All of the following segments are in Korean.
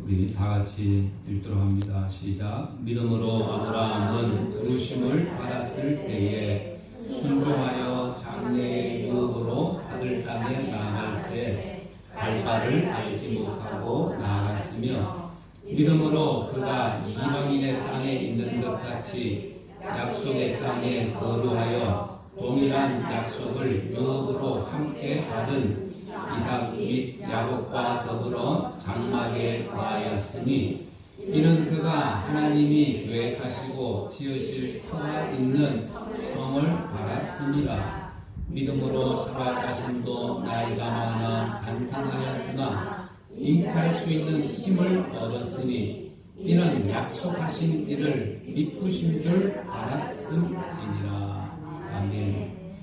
우리 다 같이 읽도록 합니다. 시작. 믿음으로 아브라함은 부르심을 받았을 때에 순종하여 장래의 유업으로 받을 땅에 나아갈새 갈 바를 알지 못하고 나아갔으며 믿음으로 그가 이방인의 땅에 있는 것 같이 약속의 땅에 거류하여 동일한 약속을 유업으로 함께 받은 이삭 및 야곱과 더불어 장막에 거하였으니 이는 그가 하나님이 계획하시고 지으실 터가 있는 성을 바랐습니다. 믿음으로 사라 자신도 나이가 많아 단상하였으나 잉태할 수 있는 힘을 얻었으니 이는 약속하신 이를 미쁘신 줄 알았음이니라. 아멘.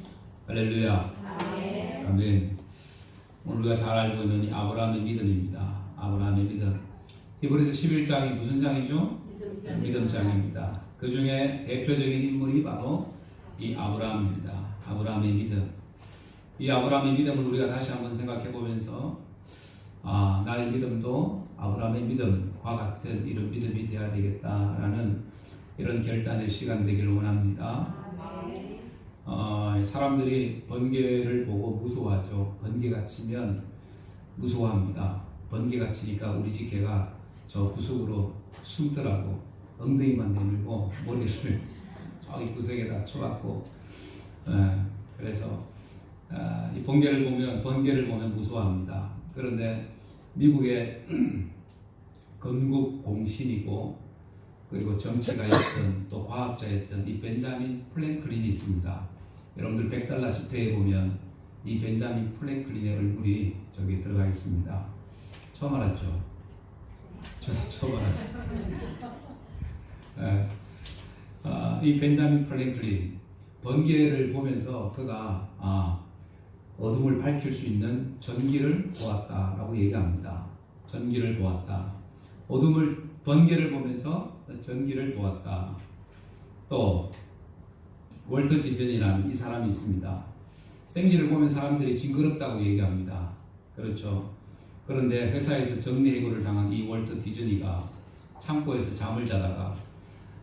할렐루야. 아멘. 오늘 우리가 잘 알고 있는 이 아브라함의 믿음입니다. 아브라함의 믿음. 히브리서 11장이 무슨 장이죠? 믿음장입니다. 그 중에 대표적인 인물이 바로 이 아브라함입니다. 아브라함의 믿음. 이 아브라함의 믿음을 우리가 다시 한번 생각해 보면서 나의 믿음도 아브라함의 믿음과 같은 이런 믿음이 되어야 되겠다라는 이런 결단의 시간 되기를 원합니다. 사람들이 번개를 보고 무서워하죠. 번개가 치면 무서워합니다. 번개가 치니까 우리 집 개가 저 구석으로 숨더라고. 엉덩이만 내밀고 머리를 저기 구석에다 쳐갖고 그래서 이 번개를 보면 무서워합니다. 그런데 미국의 건국 공신이고 그리고 정치가였던 또 과학자였던 이 벤자민 프랭클린이 있습니다. 여러분들 $100 지폐에 보면 이 벤자민 프랭클린의 얼굴이 저기 들어가 있습니다. 처음 알았죠? 저도 처음 알았어요. 이 벤자민 프랭클린 번개를 보면서 그가 어둠을 밝힐 수 있는 전기를 보았다라고 얘기합니다. 전기를 보았다. 번개를 보면서 전기를 보았다. 또 월터 디즈니라는 이 사람이 있습니다. 생지를 보면 사람들이 징그럽다고 얘기합니다. 그렇죠. 그런데 회사에서 정리해고를 당한 이 월터 디즈니가 창고에서 잠을 자다가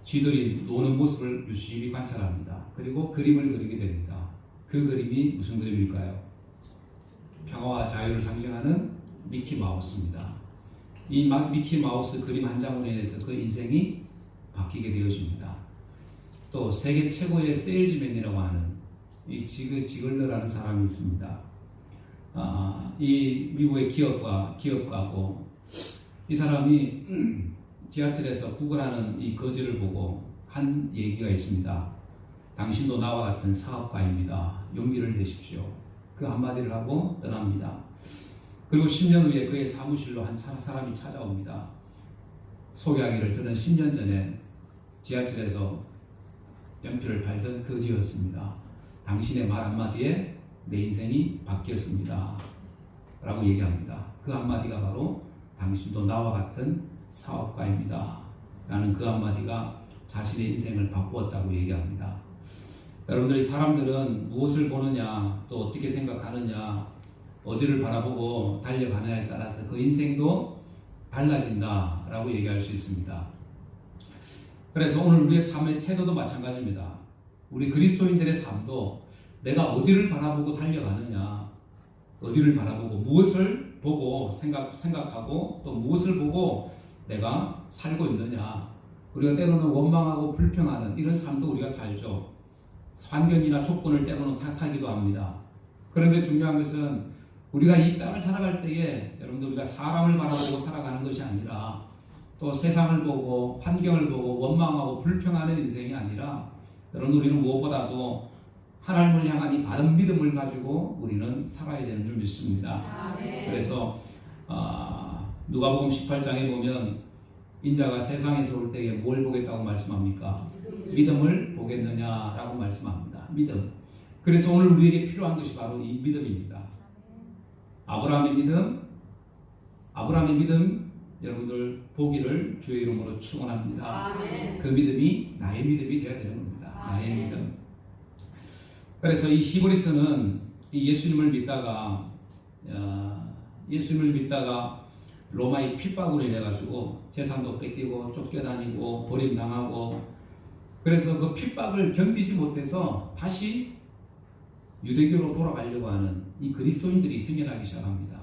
쥐들이 노는 모습을 유심히 관찰합니다. 그리고 그림을 그리게 됩니다. 그 그림이 무슨 그림일까요? 평화와 자유를 상징하는 미키 마우스입니다. 이 미키 마우스 그림 한 장으로 인해서 그 인생이 바뀌게 되어집니다. 또 세계 최고의 세일즈맨이라고 하는 이 지글러라는 사람이 있습니다. 이 미국의 기업가고 이 사람이 지하철에서 구걸하는 이 거지를 보고 한 얘기가 있습니다. 당신도 나와 같은 사업가입니다. 용기를 내십시오. 그 한마디를 하고 떠납니다. 그리고 10년 후에 그의 사무실로 한 사람이 찾아옵니다. 소개하기를 저는 10년 전에 지하철에서 연필을 팔던 거지였습니다. 당신의 말 한마디에 내 인생이 바뀌었습니다. 라고 얘기합니다. 그 한마디가 바로 당신도 나와 같은 사업가입니다. 라는 그 한마디가 자신의 인생을 바꾸었다고 얘기합니다. 여러분들이 사람들은 무엇을 보느냐, 또 어떻게 생각하느냐, 어디를 바라보고 달려가느냐에 따라서 그 인생도 달라진다 라고 얘기할 수 있습니다. 그래서 오늘 우리의 삶의 태도도 마찬가지입니다. 우리 그리스도인들의 삶도 내가 어디를 바라보고 달려가느냐, 어디를 바라보고 무엇을 보고 생각하고 또 무엇을 보고 내가 살고 있느냐. 우리가 때로는 원망하고 불평하는 이런 삶도 우리가 살죠. 환경이나 조건을 때로는 탓하기도 합니다. 그런데 중요한 것은 우리가 이 땅을 살아갈 때에 여러분들 우리가 사람을 바라보고 살아가는 것이 아니라 또 세상을 보고 환경을 보고 원망하고 불평하는 인생이 아니라 여러분 우리는 무엇보다도 하나님을 향한 이 바른 믿음을 가지고 우리는 살아야 되는 줄 믿습니다. 그래서 누가복음 18장에 보면 인자가 세상에서 올 때에 뭘 보겠다고 말씀합니까? 믿음을 보겠느냐라고 말씀합니다. 믿음. 그래서 오늘 우리에게 필요한 것이 바로 이 믿음입니다. 아브라함의 믿음 여러분들 보기를 주의 이름으로 축원합니다. 그 믿음이 나의 믿음이 되어야 되는 겁니다. 나의 믿음. 그래서 이 히브리서는 이 예수님을 믿다가 로마의 핍박으로 인해 가지고 재산도 뺏기고 쫓겨다니고 버림당하고, 그래서 그 핍박을 견디지 못해서 다시 유대교로 돌아가려고 하는 이 그리스도인들이 생겨나기 시작합니다.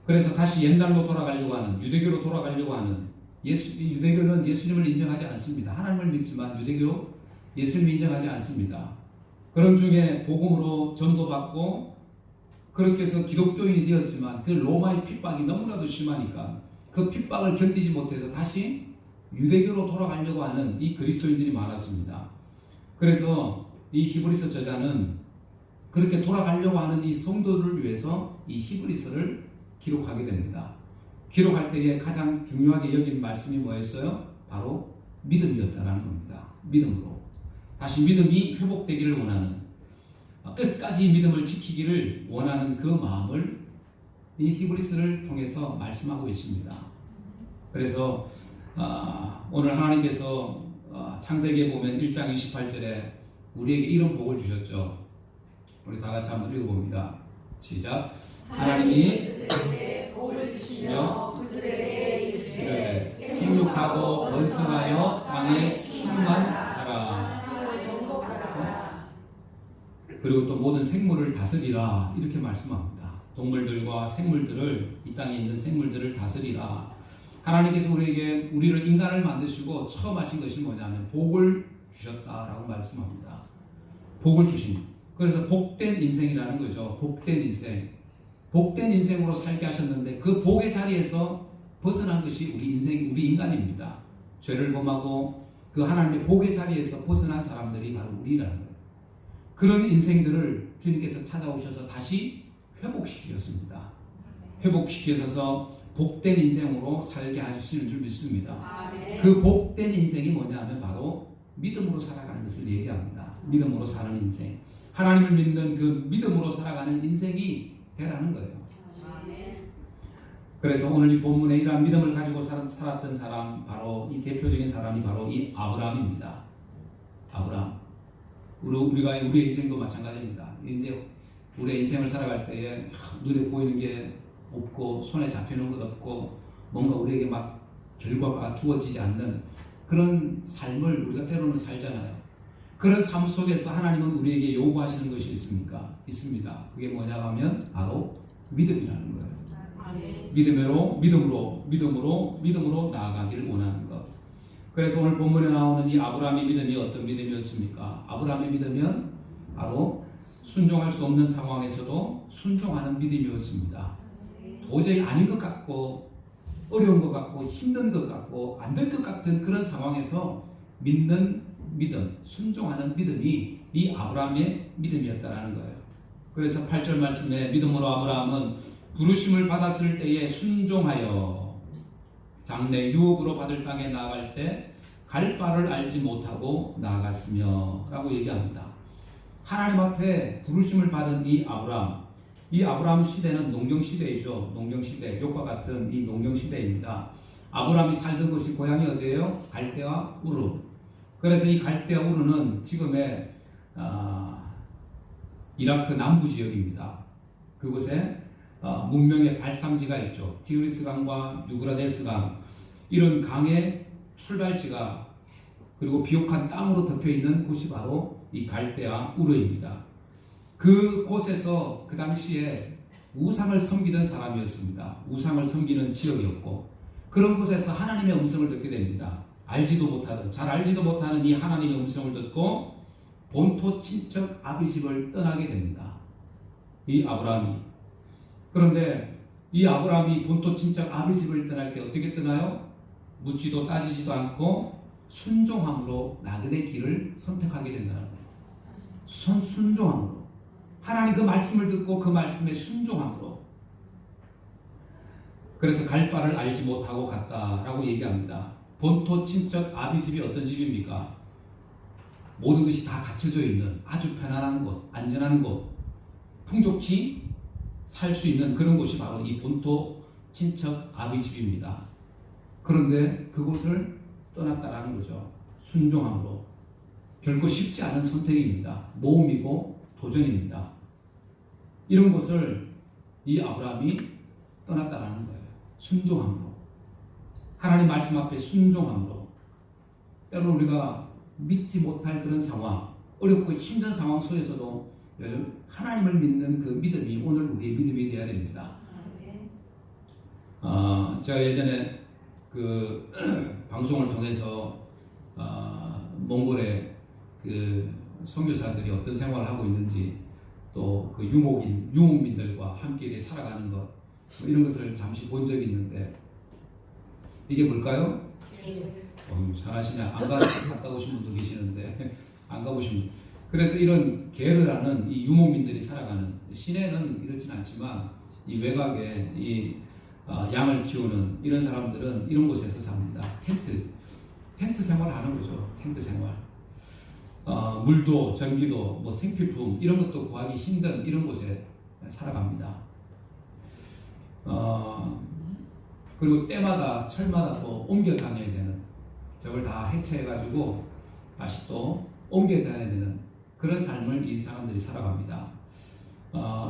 그래서 다시 옛날로 돌아가려고 하는, 유대교로 돌아가려고 하는, 유대교는 예수님을 인정하지 않습니다. 하나님을 믿지만 유대교 예수님을 인정하지 않습니다. 그런 중에 복음으로 전도받고 그렇게 해서 기독교인이 되었지만 그 로마의 핍박이 너무나도 심하니까 그 핍박을 견디지 못해서 다시 유대교로 돌아가려고 하는 이 그리스도인들이 많았습니다. 그래서 이 히브리서 저자는 그렇게 돌아가려고 하는 이 성도들을 위해서 이 히브리서를 기록하게 됩니다. 기록할 때에 가장 중요하게 여긴 말씀이 뭐였어요? 바로 믿음이었다라는 겁니다. 믿음으로. 다시 믿음이 회복되기를 원하는, 끝까지 믿음을 지키기를 원하는 그 마음을 이 히브리서를 통해서 말씀하고 있습니다. 그래서 오늘 하나님께서 창세기에 보면 1장 28절에 우리에게 이런 복을 주셨죠. 우리 다 같이 한번 읽어봅니다. 시작. 하나님이 그들에게 복을 주시며 그들에게 이르시되 생육하고 번성하여 땅에 충만하라. 그리고 또 모든 생물을 다스리라, 이렇게 말씀합니다. 동물들과 생물들을, 이 땅에 있는 생물들을 다스리라. 하나님께서 우리를 인간을 만드시고 처음 하신 것이 뭐냐면 복을 주셨다라고 말씀합니다. 복을 주신. 그래서 복된 인생이라는 거죠. 복된 인생. 복된 인생으로 살게 하셨는데 그 복의 자리에서 벗어난 것이 우리 인간입니다. 죄를 범하고 그 하나님의 복의 자리에서 벗어난 사람들이 바로 우리라는 거예요. 그런 인생들을 주님께서 찾아오셔서 다시 회복시키셨습니다. 회복시키셔서 복된 인생으로 살게 하시는 줄 믿습니다. 그 복된 인생이 뭐냐면 바로 믿음으로 살아가는 것을 얘기합니다. 믿음으로 사는 인생. 하나님을 믿는 그 믿음으로 살아가는 인생이 되라는 거예요. 그래서 오늘 이 본문에 이러한 믿음을 가지고 살았던 사람, 바로 이 대표적인 사람이 바로 이 아브라함입니다. 아브라함. 우리의 인생도 마찬가지입니다. 근데 우리의 인생을 살아갈 때에 눈에 보이는 게 없고 손에 잡히는 것 없고 뭔가 우리에게 막 결과가 주어지지 않는 그런 삶을 우리가 때로는 살잖아요. 그런 삶 속에서 하나님은 우리에게 요구하시는 것이 있습니다. 그게 뭐냐 하면 바로 믿음이라는 거예요. 믿음으로 나아가기를 원하는 것. 그래서 오늘 본문에 나오는 이 아브라함의 믿음이 어떤 믿음이었습니까? 아브라함의 믿음은 바로 순종할 수 없는 상황에서도 순종하는 믿음이었습니다. 도저히 아닌 것 같고 어려운 것 같고 힘든 것 같고 안 될 것 같은 그런 상황에서 믿는 믿음, 순종하는 믿음이 이 아브라함의 믿음이었다라는 거예요. 그래서 8절 말씀에 믿음으로 아브라함은 부르심을 받았을 때에 순종하여 장래 유업으로 받을 땅에 나아갈 때 갈 바를 알지 못하고 나아갔으며 라고 얘기합니다. 하나님 앞에 부르심을 받은 이 아브라함 시대는 농경시대이죠. 농경시대, 욕과 같은 이 농경시대입니다. 아브라함이 살던 곳이 고향이 어디예요? 갈대아 우르. 그래서 이 갈대아 우르는 지금의 이라크 남부 지역입니다. 그곳에 문명의 발상지가 있죠. 티그리스 강과 유브라데스 강, 이런 강의 출발지가 그리고 비옥한 땅으로 덮여 있는 곳이 바로 이 갈대아 우르입니다. 그 곳에서 그 당시에 우상을 섬기던 사람이었습니다. 우상을 섬기는 지역이었고, 그런 곳에서 하나님의 음성을 듣게 됩니다. 잘 알지도 못하는 이 하나님의 음성을 듣고 본토 친척 아비 집을 떠나게 됩니다. 이 아브라함이. 그런데 이 아브라함이 본토 친척 아비 집을 떠날 때 어떻게 떠나요? 묻지도 따지지도 않고 순종함으로 나그네 길을 선택하게 된다는 거예요. 순종함으로. 하나님 그 말씀을 듣고 그 말씀에 순종함으로. 그래서 갈 바를 알지 못하고 갔다라고 얘기합니다. 본토 친척 아비 집이 어떤 집입니까? 모든 것이 다 갖춰져 있는 아주 편안한 곳, 안전한 곳, 풍족히 살 수 있는 그런 곳이 바로 이 본토 친척 아비 집입니다. 그런데 그곳을 떠났다라는 거죠. 순종함으로. 결코 쉽지 않은 선택입니다. 모험이고 도전입니다. 이런 곳을 이 아브라함이 떠났다라는 거예요. 순종함으로, 하나님 말씀 앞에 순종함으로, 때로는 우리가 믿지 못할 그런 상황, 어렵고 힘든 상황 속에서도 하나님을 믿는 그 믿음이 오늘 우리의 믿음이 되어야 됩니다. 제가 예전에 그 방송을 통해서 몽골의 그 선교사들이 어떤 생활을 하고 있는지, 또 그 유목민들과 함께 살아가는 것, 뭐 이런 것을 잠시 본 적이 있는데, 이게 뭘까요? 잘하시냐? 안 갔다 오신 분도 계시는데 안 가보신 분. 그래서 이런 게르라는 이 유목민들이 살아가는, 시내는 이렇진 않지만 이 외곽에 이 양을 키우는 이런 사람들은 이런 곳에서 삽니다. 텐트 생활을 하는 거죠. 텐트 생활. 물도, 전기도, 뭐 생필품 이런 것도 구하기 힘든 이런 곳에 살아갑니다. 그리고 때마다 철마다 또 옮겨 다녀야 되는, 저걸 다 해체해가지고 다시 또 옮겨 다녀야 되는 그런 삶을 이 사람들이 살아갑니다.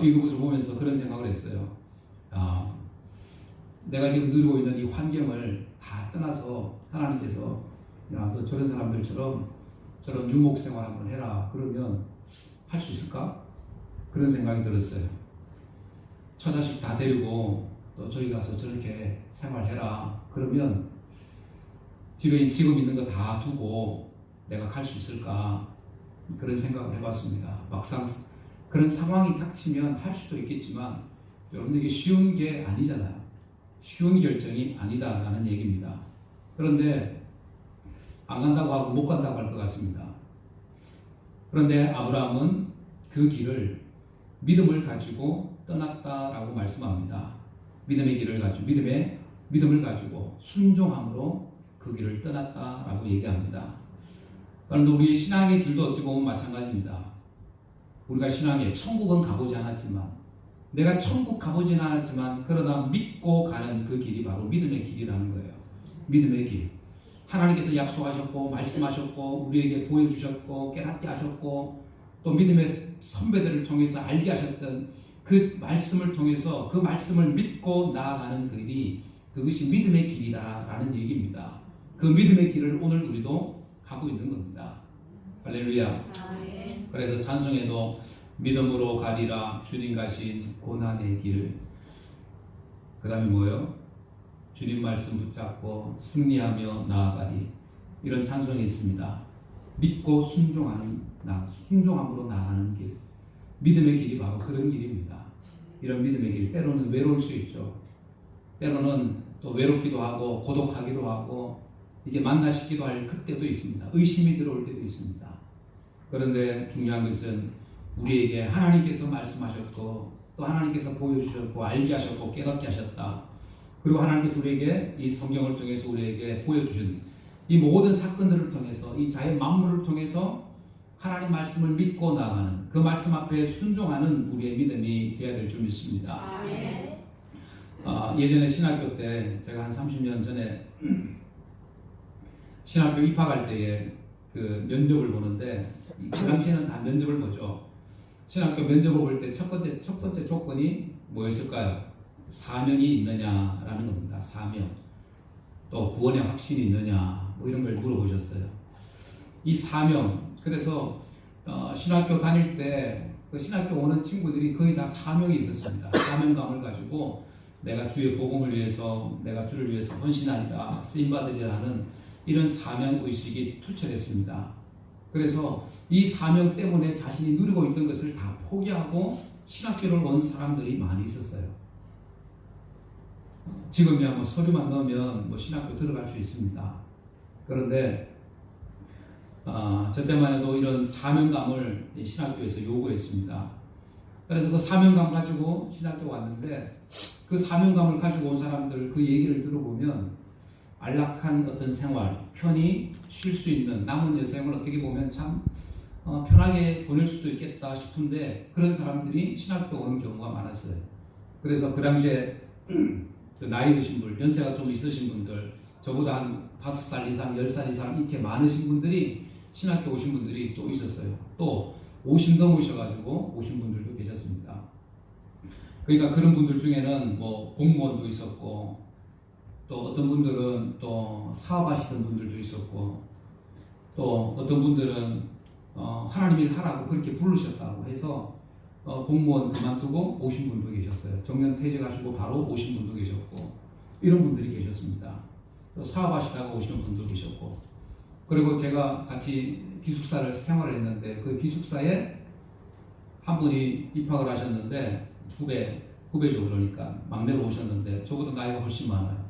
이것을 보면서 그런 생각을 했어요. 내가 지금 누리고 있는 이 환경을 다 떠나서 하나님께서, 야, 너 저런 사람들처럼 저런 유목 생활 한번 해라 그러면 할 수 있을까? 그런 생각이 들었어요. 처자식 다 데리고 또 저기 가서 저렇게 생활해라 그러면 지금 있는 거 다 두고 내가 갈 수 있을까? 그런 생각을 해봤습니다. 막상 그런 상황이 닥치면 할 수도 있겠지만 여러분들 이게 쉬운 게 아니잖아요. 쉬운 결정이 아니다라는 얘기입니다. 그런데 안 간다고 하고 못 간다고 할 것 같습니다. 그런데 아브라함은 그 길을 믿음을 가지고 떠났다라고 말씀합니다. 믿음의 길을 가지고, 믿음을 가지고 순종함으로 그 길을 떠났다라고 얘기합니다. 그런데 우리 신앙의 길도 어찌 보면 마찬가지입니다. 우리가 신앙에 천국은 가보지 않았지만, 내가 천국 가보진 않았지만 그러나 믿고 가는 그 길이 바로 믿음의 길이라는 거예요. 믿음의 길. 하나님께서 약속하셨고 말씀하셨고 우리에게 보여주셨고 깨닫게 하셨고 또 믿음의 선배들을 통해서 알게 하셨던 그 말씀을 통해서 그 말씀을 믿고 나아가는 그 길이, 그것이 믿음의 길이다라는 얘기입니다. 그 믿음의 길을 오늘 우리도 가고 있는 겁니다. 할렐루야. 그래서 찬송에도 믿음으로 가리라 주님 가신 고난의 길, 그 다음에 뭐예요? 주님 말씀 붙잡고 승리하며 나아가리, 이런 찬송이 있습니다. 믿고 순종함으로 나아가는 길, 믿음의 길이 바로 그런 길입니다. 이런 믿음의 길, 때로는 외로울 수 있죠. 때로는 또 외롭기도 하고 고독하기도 하고 이게 만나 싶기도 할 그때도 있습니다. 의심이 들어올 때도 있습니다. 그런데 중요한 것은 우리에게 하나님께서 말씀하셨고 또 하나님께서 보여주셨고 알게 하셨고 깨닫게 하셨다. 그리고 하나님께서 우리에게 이 성경을 통해서 우리에게 보여주신 이 모든 사건들을 통해서, 이 자연 만물을 통해서 하나님 말씀을 믿고 나가는, 그 말씀 앞에 순종하는 우리의 믿음이 되어야 될 줄 믿습니다. 예전에 신학교 때, 제가 한 30년 전에 신학교 입학할 때에 그 면접을 보는데, 그 당시에는 다 면접을 보죠. 신학교 면접을 볼 때 첫 번째 조건이 뭐였을까요? 사명이 있느냐라는 겁니다. 사명. 또 구원의 확신이 있느냐, 뭐 이런 걸 물어보셨어요. 이 사명. 그래서 신학교 다닐 때 그 신학교 오는 친구들이 거의 다 사명이 있었습니다. 사명감을 가지고 내가 주의 복음을 위해서, 내가 주를 위해서 헌신하리라, 쓰임받으리라 하는 이런 사명 의식이 투철했습니다. 그래서 이 사명 때문에 자신이 누리고 있던 것을 다 포기하고 신학교를 온 사람들이 많이 있었어요. 지금이야 뭐 서류만 넣으면 뭐 신학교 들어갈 수 있습니다. 그런데 저 때만 해도 이런 사명감을 신학교에서 요구했습니다. 그래서 그 사명감 가지고 신학교 왔는데, 그 사명감을 가지고 온 사람들 그 얘기를 들어보면 안락한 어떤 생활, 편히 쉴 수 있는 남은 여생을 어떻게 보면 참 편하게 보낼 수도 있겠다 싶은데, 그런 사람들이 신학교 오는 경우가 많았어요. 그래서 그 당시에 그 나이 드신 분, 연세가 좀 있으신 분들, 저보다 한 5살 이상, 10살 이상 이렇게 많으신 분들이 신학교 오신 분들이 또 있었어요. 또 50 넘으셔가지고 오신 분들도 계셨습니다. 그러니까 그런 분들 중에는 뭐 공무원도 있었고, 또 어떤 분들은 또 사업하시던 분들도 있었고, 또 어떤 분들은 하나님 일 하라고 그렇게 부르셨다고 해서 공무원 그만두고 오신 분도 계셨어요. 정년 퇴직하시고 바로 오신 분도 계셨고, 이런 분들이 계셨습니다. 또 사업하시다가 오시는 분도 계셨고, 그리고 제가 같이 기숙사를 생활을 했는데 그 기숙사에 한 분이 입학을 하셨는데 후배죠. 그러니까 막내로 오셨는데 저보다 나이가 훨씬 많아요.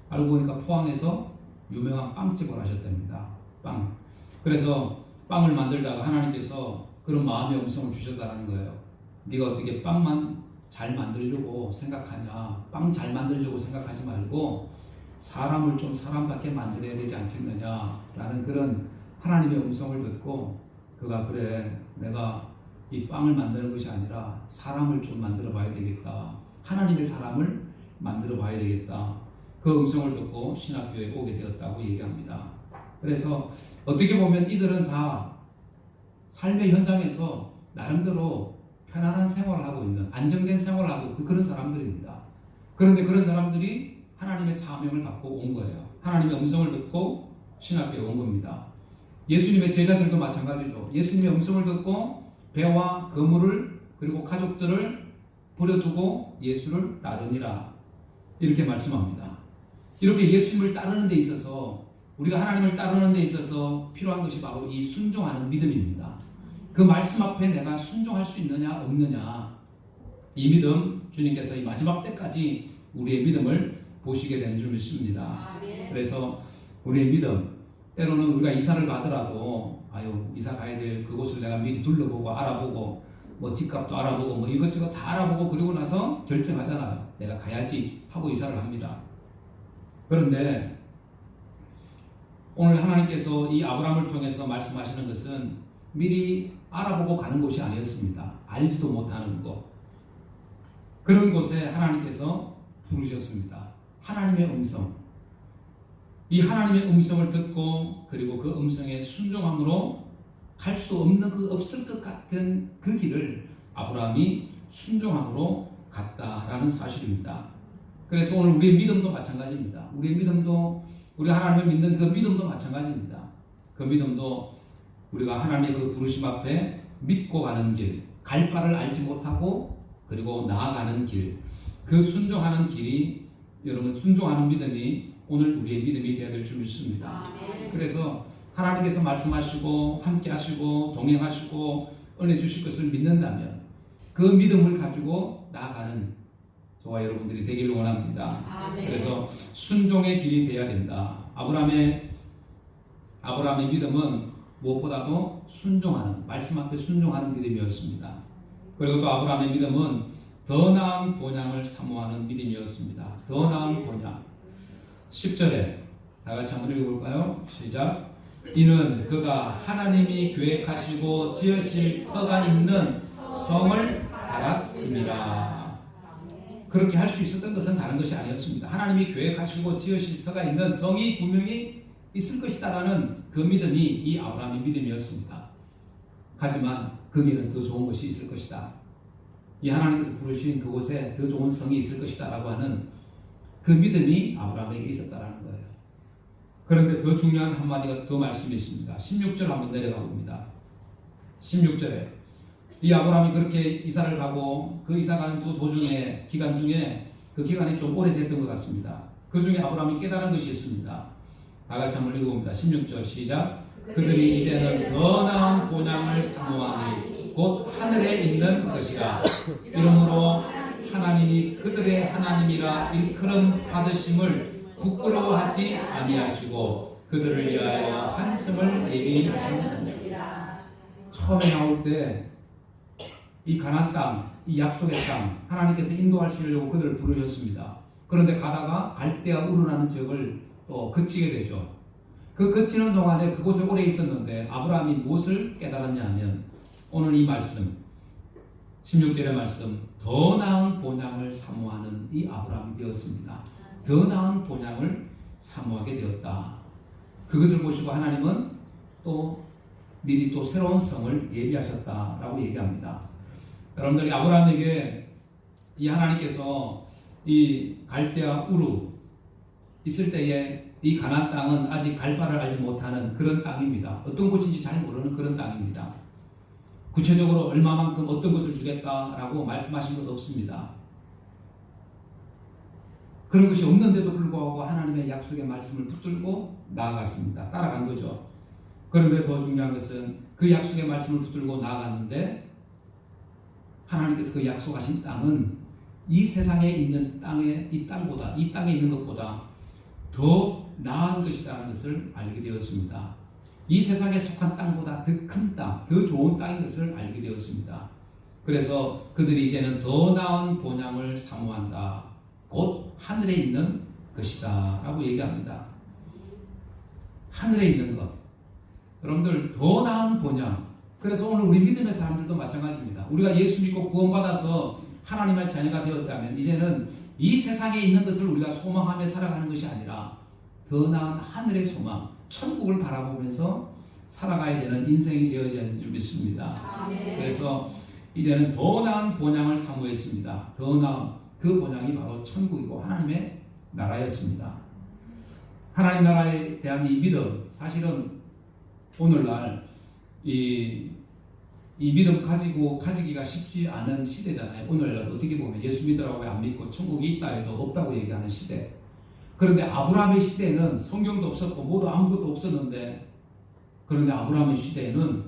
알고 보니까 포항에서 유명한 빵집을 하셨답니다. 빵. 그래서 빵을 만들다가 하나님께서 그런 마음의 음성을 주셨다는 거예요. 네가 어떻게 빵만 잘 만들려고 생각하냐? 빵 잘 만들려고 생각하지 말고 사람을 좀 사람답게 만들어야 되지 않겠느냐라는 그런 하나님의 음성을 듣고, 그가 그래, 내가 이 빵을 만드는 것이 아니라 사람을 좀 만들어 봐야 되겠다. 하나님의 사람을 만들어 봐야 되겠다. 그 음성을 듣고 신학교에 오게 되었다고 얘기합니다. 그래서 어떻게 보면 이들은 다 삶의 현장에서 나름대로 편안한 생활을 하고 있는, 안정된 생활을 하고 그런 사람들입니다. 그런데 그런 사람들이 하나님의 사명을 받고 온 거예요. 하나님의 음성을 듣고 신학교에 온 겁니다. 예수님의 제자들도 마찬가지죠. 예수님의 음성을 듣고 배와 거물을 그리고 가족들을 버려두고 예수를 따르니라, 이렇게 말씀합니다. 이렇게 예수님을 따르는 데 있어서, 우리가 하나님을 따르는 데 있어서 필요한 것이 바로 이 순종하는 믿음입니다. 그 말씀 앞에 내가 순종할 수 있느냐 없느냐, 이 믿음 주님께서 이 마지막 때까지 우리의 믿음을 보시게 되는 줄 믿습니다. 그래서 우리의 믿음, 때로는 우리가 이사를 가더라도 이사 가야 될 그곳을 내가 미리 둘러보고 알아보고 뭐 집값도 알아보고 뭐 이것저것 다 알아보고 그러고 나서 결정하잖아요. 내가 가야지 하고 이사를 합니다. 그런데 오늘 하나님께서 이 아브라함을 통해서 말씀하시는 것은 미리 알아보고 가는 곳이 아니었습니다. 알지도 못하는 곳, 그런 곳에 하나님께서 부르셨습니다. 하나님의 음성, 이 하나님의 음성을 듣고 그리고 그 음성에 순종함으로 갈 수 없는 없을 것 같은 그 길을 아브라함이 순종함으로 갔다라는 사실입니다. 그래서 오늘 우리의 믿음도 마찬가지입니다. 우리의 믿음도, 우리가 하나님을 믿는 그 믿음도 마찬가지입니다. 그 믿음도 우리가 하나님의 그 부르심 앞에 믿고 가는 길, 갈 바를 알지 못하고 그리고 나아가는 길, 그 순종하는 길이, 여러분 순종하는 믿음이 오늘 우리의 믿음이 되어야 될 줄 믿습니다. 그래서 하나님께서 말씀하시고 함께 하시고 동행하시고 은혜 주실 것을 믿는다면 그 믿음을 가지고 나아가는 저와 여러분들이 되기를 원합니다. 그래서 순종의 길이 되어야 된다. 아브라함의 믿음은 무엇보다도 순종하는, 말씀 앞에 순종하는 믿음이었습니다. 그리고 또 아브라함의 믿음은 더 나은 본향을 사모하는 믿음이었습니다. 더 나은 본향. 10절에 다 같이 한번 읽어볼까요? 시작. 이는 그가 하나님이 계획하시고 지으실 터가 있는 성을 알았습니다. 그렇게 할 수 있었던 것은 다른 것이 아니었습니다. 하나님이 계획하시고 지으실 터가 있는 성이 분명히 있을 것이다라는 그 믿음이 이 아브라함의 믿음이었습니다. 하지만 거기는 더 좋은 것이 있을 것이다. 이 하나님께서 부르신 그곳에 더 좋은 성이 있을 것이다라고 하는 그 믿음이 아브라함에게 있었다라는 거예요. 그런데 더 중요한 한마디가 더 말씀이 있습니다. 16절 한번 내려가 봅니다. 16절에 이 아브라함이 그렇게 이사를 가고 그 이사 가는 또 도중에 기간 중에 그 기간이 좀 오래됐던 것 같습니다. 그 중에 아브라함이 깨달은 것이 있습니다. 다 같이 한번 읽어봅니다. 16절 시작. 그들이 이제는 더 나은 본향을 사모하니 곧 하늘에 있는 것이라. 이러므로 하나님이 그들의 하나님이라 일컬음 받으심을 부끄러워하지 아니하시고 그들을 위하여 한숨을 내게 하셨느니라. 처음에 나올 때 이 가나안 땅, 이 약속의 땅, 하나님께서 인도하시려고 그들을 부르셨습니다. 그런데 가다가 갈대아 우르라는 지역을 또 거치게 되죠. 그 거치는 동안에 그곳에 오래 있었는데 아브라함이 무엇을 깨달았냐 하면 오늘 이 말씀 16절의 말씀, 더 나은 본향을 사모하는 이 아브라함이 되었습니다. 더 나은 본향을 사모하게 되었다. 그것을 보시고 하나님은 또 미리 또 새로운 성을 예비하셨다라고 얘기합니다. 여러분들이 아브라함에게 이 하나님께서 이 갈대아 우르, 있을 때에 이 가나안 땅은 아직 갈 바를 알지 못하는 그런 땅입니다. 어떤 곳인지 잘 모르는 그런 땅입니다. 구체적으로 얼마만큼 어떤 것을 주겠다라고 말씀하신 것 없습니다. 그런 것이 없는데도 불구하고 하나님의 약속의 말씀을 붙들고 나아갔습니다. 따라간 거죠. 그런데 더 중요한 것은 그 약속의 말씀을 붙들고 나아갔는데 하나님께서 그 약속하신 땅은 이 세상에 있는 이 땅에 있는 것보다 더 나은 것이라는 것을 알게 되었습니다. 이 세상에 속한 땅보다 더 큰 땅, 더 좋은 땅인 것을 알게 되었습니다. 그래서 그들이 이제는 더 나은 본향을 사모한다. 곧 하늘에 있는 것이다 라고 얘기합니다. 하늘에 있는 것. 여러분들 더 나은 본향. 그래서 오늘 우리 믿음의 사람들도 마찬가지입니다. 우리가 예수 믿고 구원받아서 하나님의 자녀가 되었다면 이제는 이 세상에 있는 것을 우리가 소망하며 살아가는 것이 아니라 더 나은 하늘의 소망, 천국을 바라보면서 살아가야 되는 인생이 되어야 하는 줄 믿습니다. 그래서 이제는 더 나은 본향을 사모했습니다. 더 나은 그 본향이 바로 천국이고 하나님의 나라였습니다. 하나님 나라에 대한 이 믿음, 사실은 오늘날 이 믿음 가지기가 쉽지 않은 시대잖아요. 오늘날 어떻게 보면 예수 믿으라고 안 믿고 천국이 있다 해도 없다고 얘기하는 시대. 그런데 아브라함의 시대에는 성경도 없었고 모두 아무것도 없었는데, 그런데 아브라함의 시대에는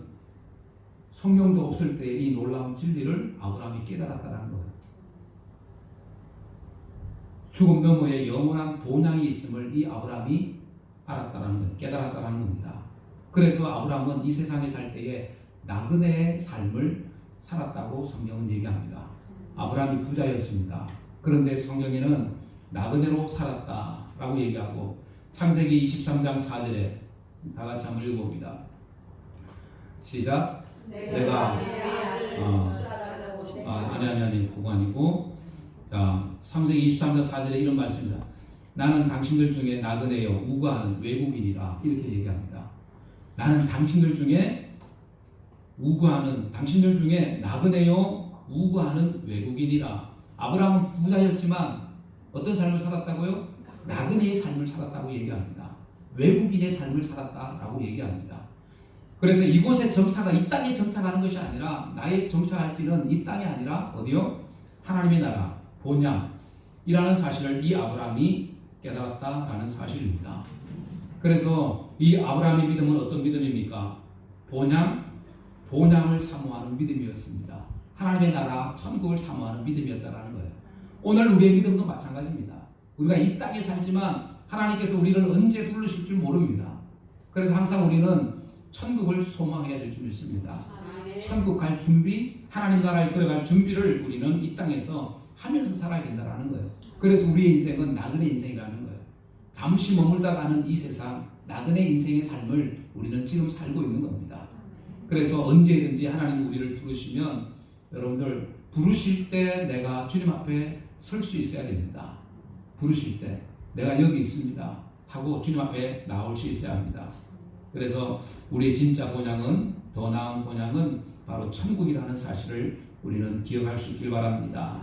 성경도 없을 때 이 놀라운 진리를 아브라함이 깨달았다는 거예요. 죽음 너머에 영원한 본향이 있음을 이 아브라함이 알았다는 거예요. 깨달았다는 겁니다. 그래서 아브라함은 이 세상에 살 때에 나그네의 삶을 살았다고 성경은 얘기합니다. 아브라함이 부자였습니다. 그런데 성경에는 나그네로 살았다라고 얘기하고, 창세기 23장 4절에 다 같이 한번 읽어봅니다. 시작. 아니 그거 아니고, 자, 창세기 23장 4절에 이런 말씀입니다. 나는 당신들 중에 나그네요 우거하는 외국인이라, 이렇게 얘기합니다. 나는 당신들 중에 당신들 중에 나그네요 우거하는 외국인이라. 아브라함은 부자였지만 어떤 삶을 살았다고요? 나그네의 삶을 살았다고 얘기합니다. 외국인의 삶을 살았다라고 얘기합니다. 그래서 이곳에 정착한, 이 땅에 정착하는 것이 아니라, 나의 정착할 길은 이 땅이 아니라 어디요? 하나님의 나라, 본향이라는 사실을 이 아브라함이 깨달았다라는 사실입니다. 그래서 이 아브라함의 믿음은 어떤 믿음입니까? 본향을 사모하는 믿음이었습니다. 하나님의 나라, 천국을 사모하는 믿음이었다라는 거예요. 오늘 우리의 믿음도 마찬가지입니다. 우리가 이 땅에 살지만 하나님께서 우리를 언제 부르실 줄 모릅니다. 그래서 항상 우리는 천국을 소망해야 될 줄 믿습니다. 천국 갈 준비, 하나님 나라에 들어갈 준비를 우리는 이 땅에서 하면서 살아야 된다는 거예요. 그래서 우리의 인생은 나그네 인생이라는 거예요. 잠시 머물다 가는 이 세상, 나그네 인생의 삶을 우리는 지금 살고 있는 겁니다. 그래서 언제든지 하나님 우리를 부르시면, 여러분들 부르실 때 내가 주님 앞에 설 수 있어야 됩니다. 부르실 때 내가 여기 있습니다 하고 주님 앞에 나올 수 있어야 합니다. 그래서 우리의 진짜 본향은, 더 나은 본향은 바로 천국이라는 사실을 우리는 기억할 수 있길 바랍니다.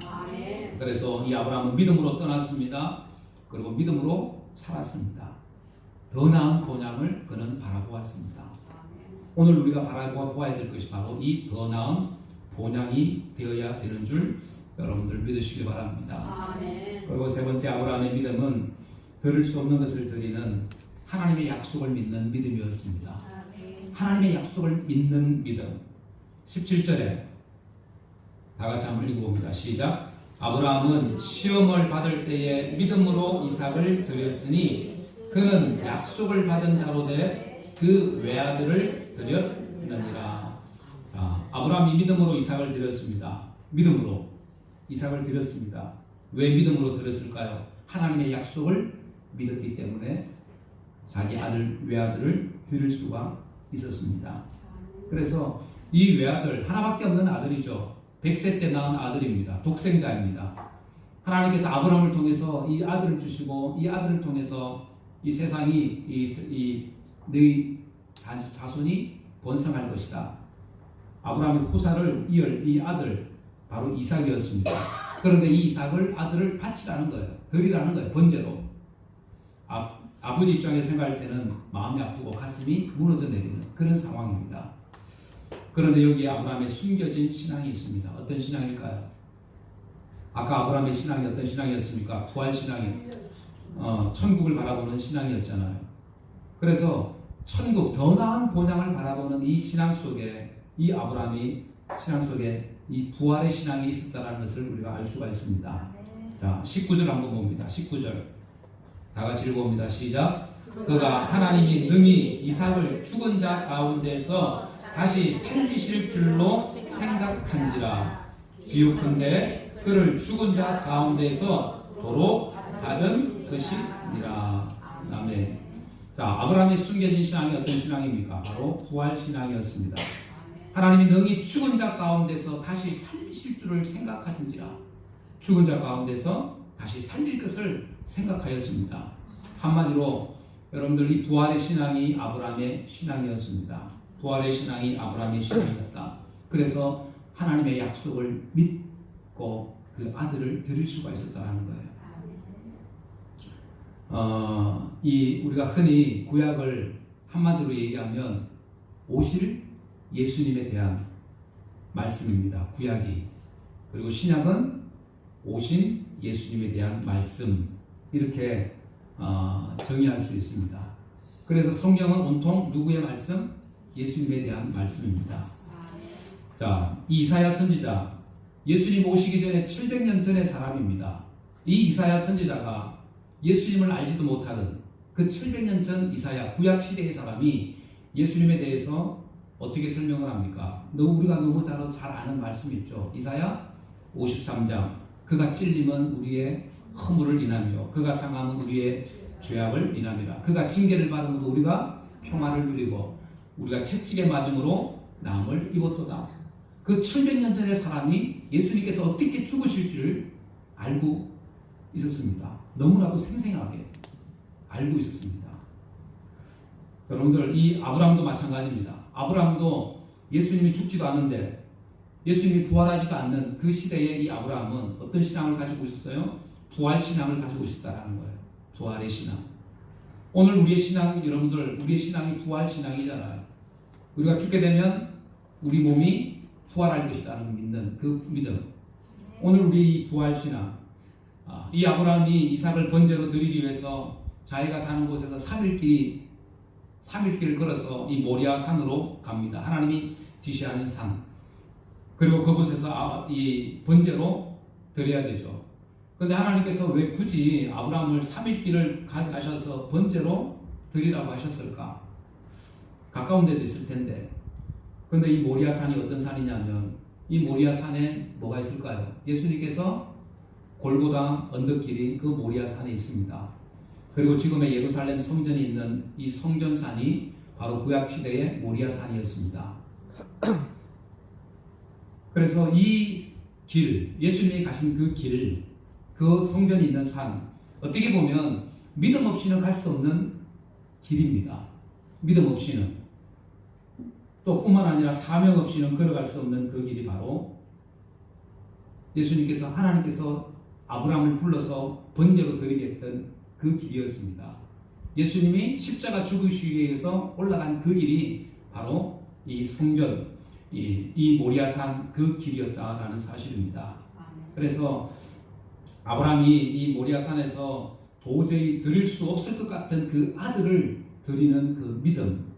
그래서 이 아브라함은 믿음으로 떠났습니다. 그리고 믿음으로 살았습니다. 더 나은 본향을 그는 바라보았습니다. 오늘 우리가 바라보아야 될 것이 바로 이 더 나은 본향이 되어야 되는 줄 여러분들 믿으시기 바랍니다. 그리고 세 번째, 아브라함의 믿음은 들을 수 없는 것을 드리는 하나님의 약속을 믿는 믿음이었습니다. 하나님의 약속을 믿는 믿음. 17절에 다 같이 한번 읽어봅니다. 시작. 아브라함은 시험을 받을 때에 믿음으로 이삭을 드렸으니 그는 약속을 받은 자로 돼 그 외아들을 드렸느니라. 아브라함이 믿음으로 이삭을 드렸습니다. 믿음으로 이삭을 드렸습니다. 왜 믿음으로 드렸을까요? 하나님의 약속을 믿었기 때문에 자기 아들, 외아들을 드릴 수가 있었습니다. 그래서 이 외아들, 하나밖에 없는 아들이죠. 100세 때 낳은 아들입니다. 독생자입니다. 하나님께서 아브라함을 통해서 이 아들을 주시고, 이 아들을 통해서 이 세상이 네 자손이 번성할 것이다. 아브라함의 후사를 이을 이 아들, 바로 이삭이었습니다. 그런데 이 이삭을, 아들을 바치라는 거예요. 드리라는 거예요. 번제로. 아버지 입장에서 생각할 때는 마음이 아프고 가슴이 무너져 내리는 그런 상황입니다. 그런데 여기 아브라함의 숨겨진 신앙이 있습니다. 어떤 신앙일까요? 아까 아브라함의 신앙이 어떤 신앙이었습니까? 부활 신앙이 천국을 바라보는 신앙이었잖아요. 그래서 천국, 더 나은 본향을 바라보는 이 신앙 속에 이 아브라함이 신앙 속에 이 부활의 신앙이 있었다는 것을 우리가 알 수가 있습니다. 자, 19절 한번 봅니다. 19절 다 같이 읽어봅니다. 시작. 그가 하나님이 능히 이삭을 죽은 자 가운데서 다시 살리실 줄로 생각한지라. 비유컨대 그를 죽은 자 가운데서 도로 받은 것이니라. 아멘. 자, 아브라함의 숨겨진 신앙이 어떤 신앙입니까? 바로 부활 신앙이었습니다. 하나님이 능히 죽은 자 가운데서 다시 살리실 줄을 생각하신지라. 죽은 자 가운데서 다시 살릴 것을 생각하였습니다. 한마디로 여러분들 이 부활의 신앙이 아브라함의 신앙이었습니다. 부활의 신앙이 아브라함의 신앙이었다. 그래서 하나님의 약속을 믿고 그 아들을 드릴 수가 있었다는 거예요. 우리가 흔히 구약을 한마디로 얘기하면 오실 예수님에 대한 말씀입니다. 구약이. 그리고 신약은 오신 예수님에 대한 말씀. 이렇게 정의할 수 있습니다. 그래서 성경은 온통 누구의 말씀? 예수님에 대한 말씀입니다. 자, 이 이사야 선지자, 예수님 오시기 전에 700년 전의 사람입니다. 이 이사야 선지자가 예수님을 알지도 못하는 그 700년 전 이사야 구약 시대의 사람이 예수님에 대해서 어떻게 설명을 합니까? 우리가 너무 잘 아는 말씀 있죠. 이사야 53장. 그가 찔림은 우리의 허물을 인하며 그가 상함은 우리의 죄악을 인함이라. 그가 징계를 받음으로 우리가 평화를 누리고 우리가 채찍에 맞음으로 나음을 입었도다. 그 700년 전의 사람이 예수님께서 어떻게 죽으실 줄 알고 있었습니다. 너무나도 생생하게 알고 있었습니다. 여러분들, 이 아브라함도 마찬가지입니다. 아브라함도 예수님이 죽지도 않은데 예수님이 부활하지도 않는 그 시대에 이 아브라함은 어떤 신앙을 가지고 있었어요? 부활 신앙을 가지고 있었다는 거예요. 부활의 신앙. 오늘 우리의 신앙, 여러분들, 우리의 신앙이 부활 신앙이잖아요. 우리가 죽게 되면 우리 몸이 부활할 것이라는 믿는 그 믿음. 오늘 우리 이 부활 신앙. 이 아브라함이 이삭을 번제로 드리기 위해서 자기가 사는 곳에서 3일길을 걸어서 이 모리아 산으로 갑니다. 하나님이 지시하는 산. 그리고 그곳에서 이 번제로 드려야 되죠. 그런데 하나님께서 왜 굳이 아브라함을 3일길을 가셔서 번제로 드리라고 하셨을까? 가까운 데도 있을 텐데. 그런데 이 모리아 산이 어떤 산이냐면 이 모리아 산에 뭐가 있을까요? 예수님께서 골고다 언덕길인 그 모리아 산에 있습니다. 그리고 지금의 예루살렘 성전이 있는 이 성전산이 바로 구약시대의 모리아 산이었습니다. 그래서 이 길, 예수님이 가신 그 길, 그 성전이 있는 산, 어떻게 보면 믿음 없이는 갈 수 없는 길입니다. 믿음 없이는. 또 뿐만 아니라 사명 없이는 걸어갈 수 없는 그 길이 바로 예수님께서, 하나님께서 아브라함을 불러서 번제로 드리게 했던 그 길이었습니다. 예수님이 십자가 죽으시기 위해서 올라간 그 길이 바로 이 성전, 이 모리아산 그 길이었다라는 사실입니다. 그래서 아브라함이 이 모리아산에서 도저히 드릴 수 없을 것 같은 그 아들을 드리는 그 믿음,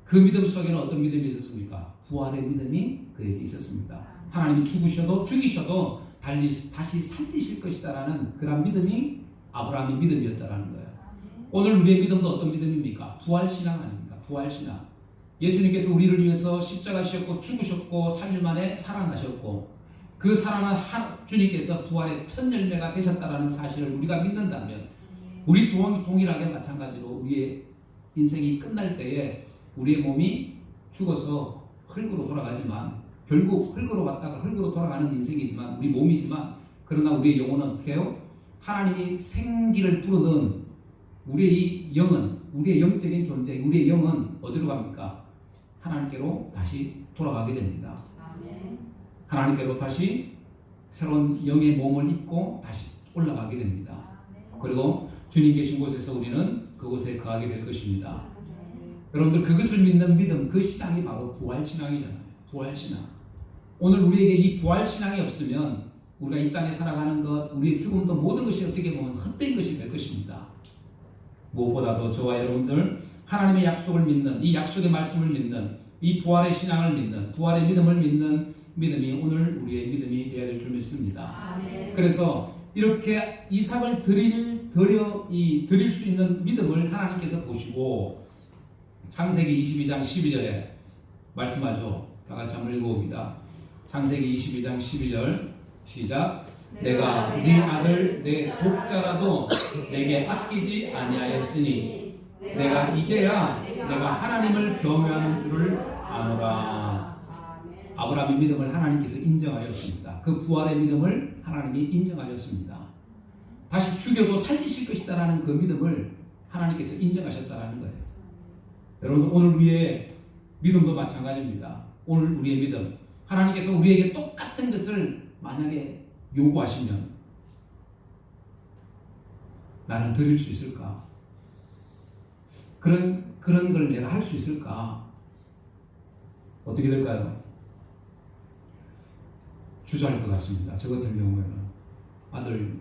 그 믿음 속에는 어떤 믿음이 있었습니까? 부활의 믿음이 그에게 있었습니다. 하나님이 죽이셔도 다시 살리실 것이다라는 그런 믿음이 아브라함의 믿음이었다라는 거예요. 오늘 우리의 믿음도 어떤 믿음입니까? 부활신앙 아닙니까? 부활신앙. 예수님께서 우리를 위해서 십자가시셨고 죽으셨고 3일 만에 살아나셨고 그 살아난 주님께서 부활의 첫 열매가 되셨다라는 사실을 우리가 믿는다면 우리 동일하게 마찬가지로 우리의 인생이 끝날 때에 우리의 몸이 죽어서 흙으로 돌아가지만 결국 흙으로 왔다가 흙으로 돌아가는 인생이지만 우리 몸이지만 그러나 우리의 영혼은 어떻게 해요? 하나님이 생기를 불어넣은 우리의 영은, 우리의 영적인 존재, 우리의 영은 어디로 갑니까? 하나님께로 다시 돌아가게 됩니다. 하나님께로 다시 새로운 영의 몸을 입고 다시 올라가게 됩니다. 그리고 주님 계신 곳에서 우리는 그곳에 거하게 될 것입니다. 여러분들 그것을 믿는 믿음, 그 신앙이 바로 부활신앙이잖아요. 부활신앙. 오늘 우리에게 이 부활신앙이 없으면 우리가 이 땅에 살아가는 것, 우리의 죽음도 모든 것이 어떻게 보면 헛된 것이 될 것입니다. 무엇보다도 저와 여러분들 하나님의 약속을 믿는, 이 약속의 말씀을 믿는, 이 부활의 신앙을 믿는, 부활의 믿음을 믿는 믿음이 오늘 우리의 믿음이 되어야 될 줄 믿습니다. 아멘. 그래서 이렇게 이삭을 드릴 수 있는 믿음을 하나님께서 보시고 창세기 22장 12절에 말씀하죠. 다 같이 한번 읽어봅니다. 창세기 22장 12절 시작. 내가 네 아들 내 독자라도 내게 아끼지 아니하였으니 내가 이제야 내가 하나님을 경외하는 줄을 아노라. 아브라함의 믿음을 하나님께서 인정하셨습니다. 그 부활의 믿음을 하나님이 인정하셨습니다. 다시 죽여도 살리실 것이다라는 그 믿음을 하나님께서 인정하셨다라는 거예요. 여러분 오늘 우리의 믿음도 마찬가지입니다. 오늘 우리의 믿음, 하나님께서 우리에게 똑같은 것을 만약에 요구하시면 나는 드릴 수 있을까? 그런 걸 내가 할 수 있을까? 어떻게 될까요? 주저할 것 같습니다. 저 같은 경우에는 아들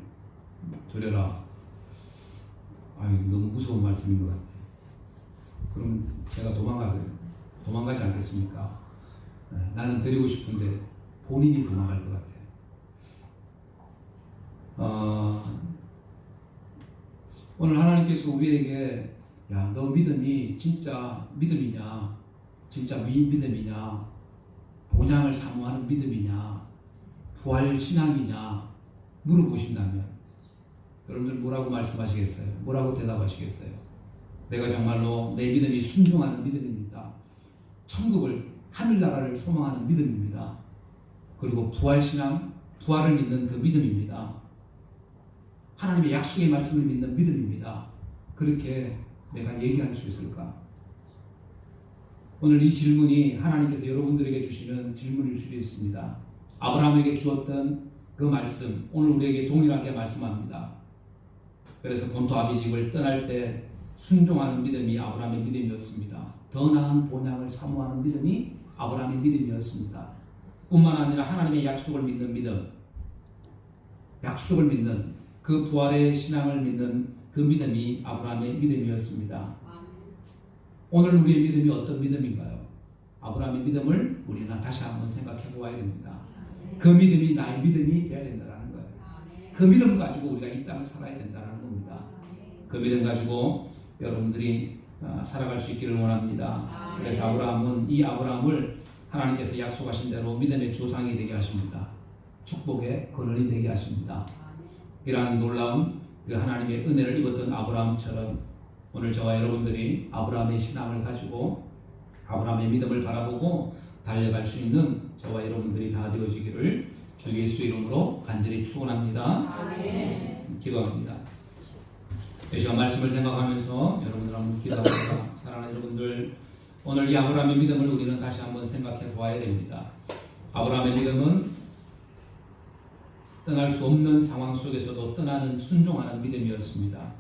드려라. 너무 무서운 말씀인 것 같아요. 그럼 제가 도망가지 않겠습니까? 나는 드리고 싶은데 본인이 도망갈 것 같아요. 오늘 하나님께서 우리에게 너 믿음이 진짜 믿음이냐, 진짜 믿음이냐, 본향을 사모하는 믿음이냐, 부활 신앙이냐 물어보신다면 여러분들 뭐라고 말씀하시겠어요? 뭐라고 대답하시겠어요? 내가 정말로 내 믿음이 순종하는 믿음입니다. 천국을, 하늘나라를 소망하는 믿음입니다. 그리고 부활 신앙, 부활을 믿는 그 믿음입니다. 하나님의 약속의 말씀을 믿는 믿음입니다. 그렇게 내가 얘기할 수 있을까? 오늘 이 질문이 하나님께서 여러분들에게 주시는 질문일 수도 있습니다. 아브라함에게 주었던 그 말씀, 오늘 우리에게 동일하게 말씀합니다. 그래서 본토 아비집을 떠날 때 순종하는 믿음이 아브라함의 믿음이었습니다. 더 나은 본향을 사모하는 믿음이 아브라함의 믿음이었습니다. 뿐만 아니라 하나님의 약속을 믿는 믿음, 약속을 믿는 그 부활의 신앙을 믿는 그 믿음이 아브라함의 믿음이었습니다. 오늘 우리의 믿음이 어떤 믿음인가요? 아브라함의 믿음을 우리는 다시 한번 생각해 보아야 됩니다. 그 믿음이 나의 믿음이 되어야 된다는 거예요. 그 믿음 가지고 우리가 이 땅을 살아야 된다는 겁니다. 그 믿음 가지고 여러분들이 살아갈 수 있기를 원합니다. 그래서 이 아브라함을 하나님께서 약속하신 대로 믿음의 조상이 되게 하십니다. 축복의 근원이 되게 하십니다. 이러한 놀라운 그 하나님의 은혜를 입었던 아브라함처럼 오늘 저와 여러분들이 아브라함의 신앙을 가지고 아브라함의 믿음을 바라보고 달려갈 수 있는 저와 여러분들이 다 되어지기를 주 예수 이름으로 간절히 축원합니다. 아멘. 기도합니다. 이 시간 말씀을 생각하면서 여러분들 한번 기도합니다. 사랑하는 여러분들, 오늘 이 아브라함의 믿음을 우리는 다시 한번 생각해 보아야 됩니다. 아브라함의 믿음은 떠날 수 없는 상황 속에서도 떠나는 순종하는 믿음이었습니다.